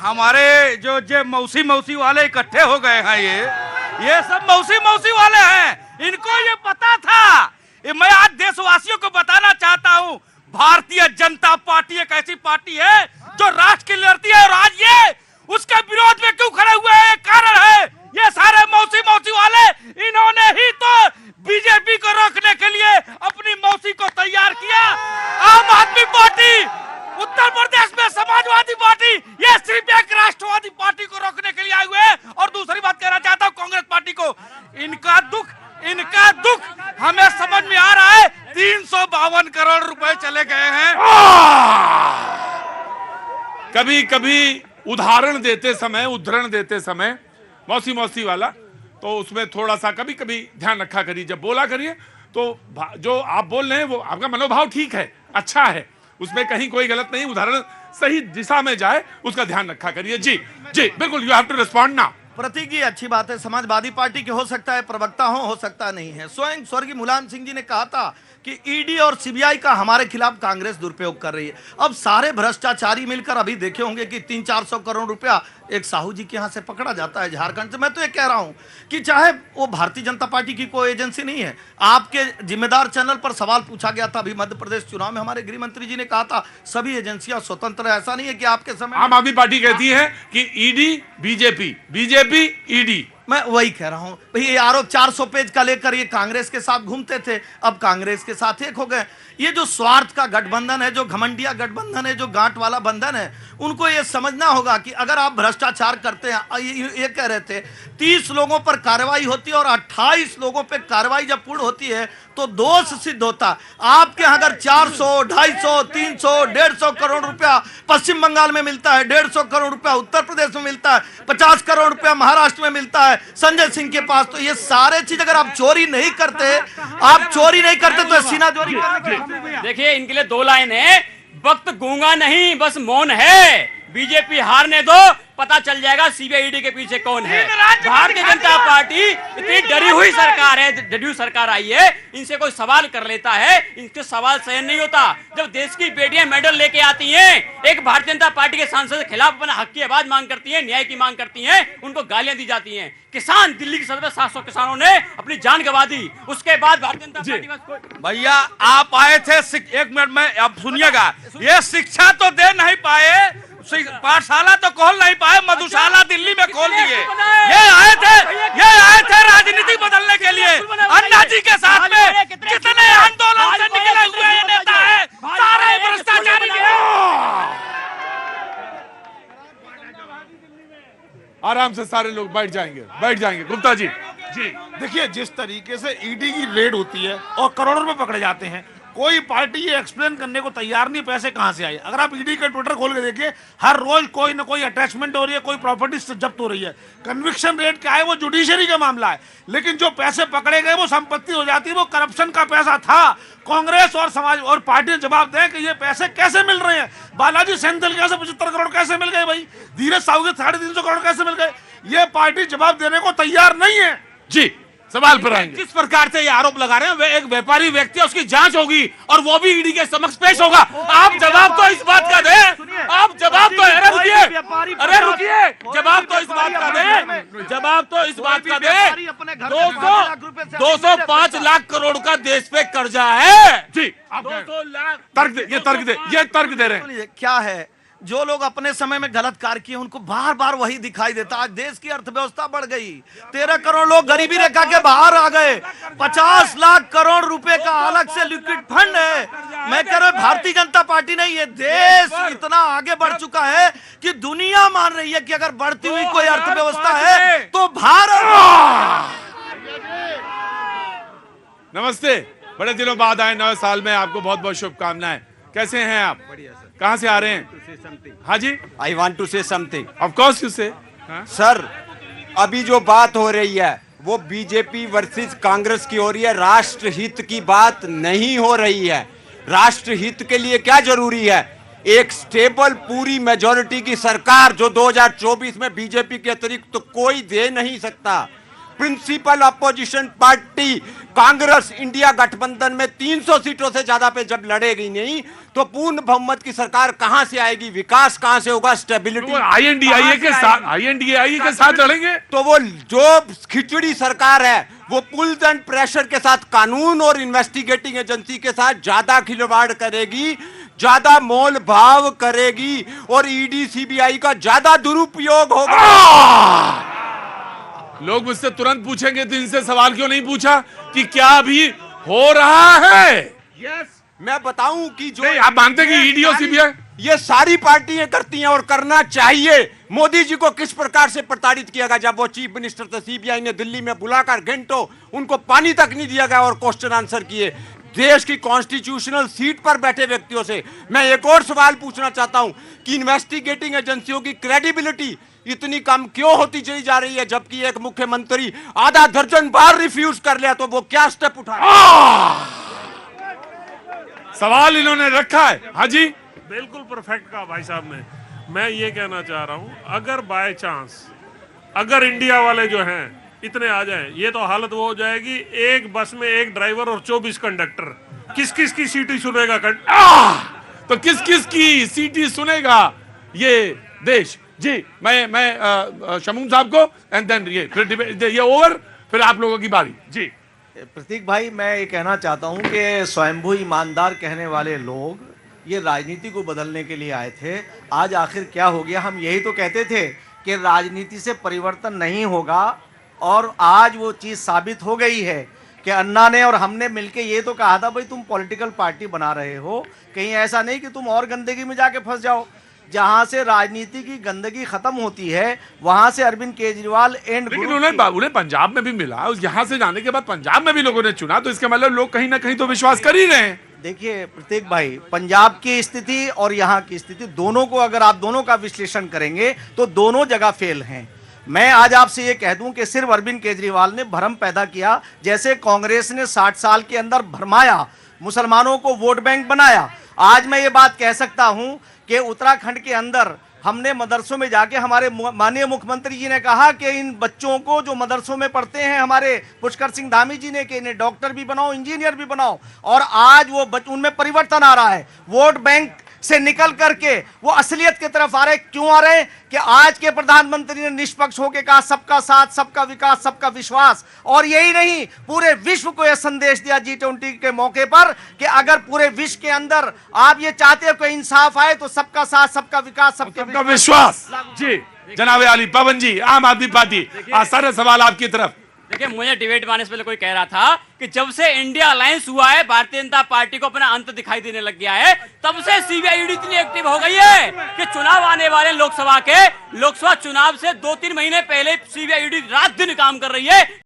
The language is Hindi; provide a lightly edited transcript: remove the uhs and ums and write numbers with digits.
हमारे जो मौसी मौसी वाले इकट्ठे हो गए हैं, ये सब मौसी मौसी वाले हैं। इनको ये पता था। मैं आज देशवासियों को बताना चाहता हूँ, भारतीय जनता पार्टी एक ऐसी पार्टी है जो राष्ट्र के लिए लड़ती है, और आज ये उसके विरोध में क्यों खड़े हुए हैं, कारण है ये सारे मौसी मौसी वाले। इन्होंने ही तो बीजेपी को रोकने के लिए अपनी मौसी को तैयार किया। आम आदमी पार्टी, उत्तर प्रदेश में समाजवादी पार्टी, ये सिर्फ एक राष्ट्रवादी पार्टी को रोकने के लिए आए हुए हैं। और दूसरी बात कहना चाहता हूँ कांग्रेस पार्टी को, इनका दुख हमें समझ में आ रहा है। 352 करोड़ रुपए चले गए हैं। कभी कभी उदाहरण देते समय मौसी वाला, तो उसमें थोड़ा सा कभी कभी ध्यान रखा करिए। जब बोला करिए तो जो आप बोल रहे हैं वो आपका मनोभाव ठीक है, अच्छा है, उसमें कहीं कोई गलत नहीं, उदाहरण सही दिशा में जाए उसका ध्यान रखा करिए। जी बिल्कुल, you have to respond now. Prateek ji, अच्छी बात है, समाजवादी पार्टी के हो सकता है प्रवक्ता हो सकता नहीं है। स्वयं स्वर्गीय मुलायम सिंह जी ने कहा था कि ईडी और सीबीआई का हमारे खिलाफ कांग्रेस दुरुपयोग कर रही है। अब सारे भ्रष्टाचारी मिलकर अभी देखे होंगे कि 300-400 करोड़ रुपया एक साहू जी के यहाँ से पकड़ा जाता है झारखंड से। मैं तो ये कह रहा हूँ कि चाहे वो भारतीय जनता पार्टी की कोई एजेंसी नहीं है, आपके जिम्मेदार चैनल पर सवाल पूछा गया था अभी मध्य प्रदेश चुनाव में, हमारे गृह मंत्री जी ने कहा था सभी एजेंसियां स्वतंत्र है। ऐसा नहीं है कि आपके समय आम आदमी पार्टी कहती है कि ईडी बीजेपी ईडी। मैं वही कह रहा हूं भाई, ये आरोप 400 पेज का लेकर ये कांग्रेस के साथ घूमते थे, अब कांग्रेस के साथ एक हो गए। ये जो स्वार्थ का गठबंधन है, जो घमंडिया गठबंधन है, जो गांठ वाला बंधन है, उनको ये समझना होगा कि अगर आप भ्रष्टाचार करते हैं, ये कह रहे थे 30 लोगों पर कार्रवाई होती है और 28 लोगों पर कार्रवाई जब पूर्ण होती है तो दोष सिद्ध होता। आपके यहाँ अगर 400, 250, 300, 150 करोड़ रुपया पश्चिम बंगाल में मिलता है, 150 करोड़ रुपया उत्तर प्रदेश में मिलता है, 50 करोड़ रुपया महाराष्ट्र में मिलता है संजय सिंह के पास, तो ये सारे चीज अगर आप चोरी नहीं करते तो सीना चोरी करने। देखिए, इनके लिए 2 लाइन है, वक्त गूंगा नहीं बस मौन है। बीजेपी हारने दो, पता चल जाएगा सीबीआई के पीछे कौन है। भारतीय जनता पार्टी इतनी डरी हुई सरकार है, डरी हुई सरकार आई है, इनसे कोई सवाल कर लेता है, इनके सवाल सहन नहीं होता। जब देश की बेटियां मेडल लेके आती हैं, एक भारतीय जनता पार्टी के सांसद के खिलाफ अपना हक की आवाज मांग करती हैं, न्याय की मांग करती हैं, उनको गालियां दी जाती हैं। किसान, दिल्ली की सदर में 700 किसानों ने अपनी जान गंवा दी, उसके बाद भारतीय जनता पार्टी। भैया आप आए थे, एक मिनट में अब सुनिएगा, ये शिक्षा तो दे नहीं पाए, पाठशाला तो खोल नहीं पाए, मधुशाला दिल्ली में खोल दिए। ये आए थे राजनीति बदलने के लिए। अन्ना जी के साथ में कितने आंदोलन से निकले हुए ये नेता है, सारे भ्रष्टाचारी। आराम से सारे लोग बैठ जाएंगे। गुप्ता जी। देखिए, जिस तरीके से ईडी की रेड होती है और करोड़ों रुपए पकड़े जाते हैं, कोई पार्टी ये एक्सप्लेन करने को तैयार नहीं पैसे कहां से आए। अगर आप ईडी का ट्विटर खोल के देखिए, हर रोज कोई ना कोई अटैचमेंट हो रही है, कोई प्रॉपर्टी जब्त हो रही है। कन्विक्शन रेट क्या है, वो जुडिशरी का मामला है, लेकिन जो पैसे पकड़े गए वो संपत्ति हो जाती है, वो करप्शन का पैसा था। कांग्रेस और समाज और पार्टी जवाब दें कि ये पैसे कैसे मिल रहे हैं। बालाजी सेंथिल कैसे 75 करोड़ कैसे मिल गए भाई, धीरज साहू के 350 करोड़ कैसे मिल गए, ये पार्टी जवाब देने को तैयार नहीं है। जी, सवाल पर आएंगे। जिस प्रकार से ये आरोप लगा रहे हैं, वे एक व्यापारी व्यक्ति है, उसकी जांच होगी और वो भी ईडी के समक्ष पेश होगा। आप जवाब तो इस बात का दें, आप जवाब तो, अरे रुकिए, जवाब तो इस बात का दें, जवाब तो इस बात का दें। 205 लाख करोड़ का देश पे कर्जा है। जी, 200 लाख। तर्क दे रहे हैं। क्या है, जो लोग अपने समय में गलत कार्य किए उनको बार बार वही दिखाई देता। आज देश की अर्थव्यवस्था बढ़ गई, 13 करोड़ लोग गरीबी रेखा के बाहर आ गए, 50 लाख करोड़ रुपए का अलग से लिक्विड फंड है। मैं कह रहा हूं भारतीय जनता पार्टी नहीं, ये देश इतना आगे बढ़ चुका है कि दुनिया मान रही है कि अगर बढ़ती हुई कोई अर्थव्यवस्था है तो भारत। नमस्ते, बड़े दिनों बाद आए, नए साल में आपको बहुत बहुत शुभकामनाएं। कैसे हैं आप? बढ़िया सर। कहाँ से आ रहे हैं? हाँ जी, I want to say something. Of course you say. Sir, अभी जो बात हो रही है वो बीजेपी वर्सेस कांग्रेस की हो रही है, राष्ट्र हित की बात नहीं हो रही है। राष्ट्र हित के लिए क्या जरूरी है? एक स्टेबल पूरी मेजॉरिटी की सरकार जो 2024 में बीजेपी के अतिरिक्त तो कोई दे नहीं सकता। Principal opposition party Congress India गठबंधन में 300 सीटों से ज्यादा पे जब लड़ेगी नहीं तो पूर्ण बहुमत की सरकार कहां से आएगी, विकास कहां से होगा, स्टेबिलिटी आईएनडीआई के साथ लड़ेंगे। तो वो जो खिचड़ी सरकार है वो पुल्स एंड प्रेशर के साथ, कानून और इन्वेस्टिगेटिंग एजेंसी के साथ ज्यादा खिलवाड़ करेगी, ज्यादा मोल भाव करेगी और ईडी सीबीआई का ज्यादा दुरुपयोग होगा। लोग मुझसे तुरंत पूछेंगे तो इनसे सवाल क्यों नहीं पूछा कि क्या अभी हो रहा है? यस, मैं बताऊं कि जो नहीं, आप मानते हैं कि ईडी और सीबीआई ये सारी पार्टियां करती हैं और करना चाहिए। मोदी जी को किस प्रकार से प्रताड़ित किया गया जब वो चीफ मिनिस्टर थे, सीबीआई ने दिल्ली में बुलाकर घंटों उनको पानी तक नहीं दिया गया और क्वेश्चन आंसर किए। देश की कॉन्स्टिट्यूशनल सीट पर बैठे व्यक्तियों से मैं एक और सवाल पूछना चाहता हूं कि इन्वेस्टिगेटिंग एजेंसियों की क्रेडिबिलिटी इतनी कम क्यों होती चली जा रही है, जबकि एक मुख्यमंत्री आधा दर्जन बार रिफ्यूज कर लिया तो वो क्या स्टेप उठा? सवाल इन्होंने रखा है। हाँ जी, बिल्कुल परफेक्ट कहा भाई साहब ने। मैं ये कहना चाह रहा हूं, अगर बाय चांस अगर इंडिया वाले जो हैं इतने आ जाएं, ये तो हालत वो हो जाएगी, एक बस में एक ड्राइवर और 24 कंडक्टर, किस किस की सीटी सुनेगा? तो किस किस की सीटी सुनेगा ये देश? जी, मैं शमून साहब को एंड देन ये ओवर, फिर आप लोगों की बारी। जी प्रतीक भाई, मैं ये कहना चाहता हूं कि स्वयंभू ईमानदार कहने वाले लोग ये राजनीति को बदलने के लिए आए थे। आज आखिर क्या हो गया? हम यही तो कहते थे कि राजनीति से परिवर्तन नहीं होगा और आज वो चीज़ साबित हो गई है कि अन्ना ने और हमने मिलके ये तो कहा था, भाई तुम पॉलिटिकल पार्टी बना रहे हो, कहीं ऐसा नहीं कि तुम और गंदगी में जाके फंस जाओ। जहां से राजनीति की गंदगी खत्म होती है वहां से अरविंद केजरीवाल एंड लेकिन उन्हें पंजाब में भी मिला, यहां से जाने के बाद पंजाब में भी लोगों ने चुना, तो इसका मतलब लोग कहीं ना कहीं तो विश्वास कर ही रहे हैं। देखिए प्रतीक भाई, पंजाब की स्थिति और यहाँ की स्थिति दोनों को अगर आप दोनों का विश्लेषण करेंगे तो दोनों जगह फेल हैं। मैं आज आपसे ये कह दूं कि सिर्फ अरविंद केजरीवाल ने भ्रम पैदा किया, जैसे कांग्रेस ने 60 साल के अंदर भरमाया, मुसलमानों को वोट बैंक बनाया। आज मैं ये बात कह सकता हूं कि उत्तराखंड के अंदर हमने मदरसों में जाके, हमारे माननीय मुख्यमंत्री जी ने कहा कि इन बच्चों को जो मदरसों में पढ़ते हैं, हमारे पुष्कर सिंह धामी जी ने, कि इन्हें डॉक्टर भी बनाओ, इंजीनियर भी बनाओ, और आज वो उनमें परिवर्तन आ रहा है। वोट बैंक से निकल करके वो असलियत की तरफ आ रहे। क्यों आ रहे हैं? कि आज के प्रधानमंत्री ने निष्पक्ष होकर कहा सबका साथ, सबका विकास, सबका विश्वास, और यही नहीं पूरे विश्व को यह संदेश दिया G20 के मौके पर कि अगर पूरे विश्व के अंदर आप ये चाहते हो कि इंसाफ आए तो सबका साथ, सबका विकास, सबका विश्वास। जी जनाब अली पवन जी, आम आदमी पार्टी, सारे सवाल आपकी तरफ। देखिए, मुझे डिबेट में आने से पहले कोई कह रहा था कि जब से इंडिया अलायंस हुआ है भारतीय जनता पार्टी को अपना अंत दिखाई देने लग गया है, तब से सीबीआई ईडी इतनी एक्टिव हो गई है कि चुनाव आने वाले लोकसभा चुनाव से 2-3 महीने पहले सीबीआई ईडी रात दिन काम कर रही है।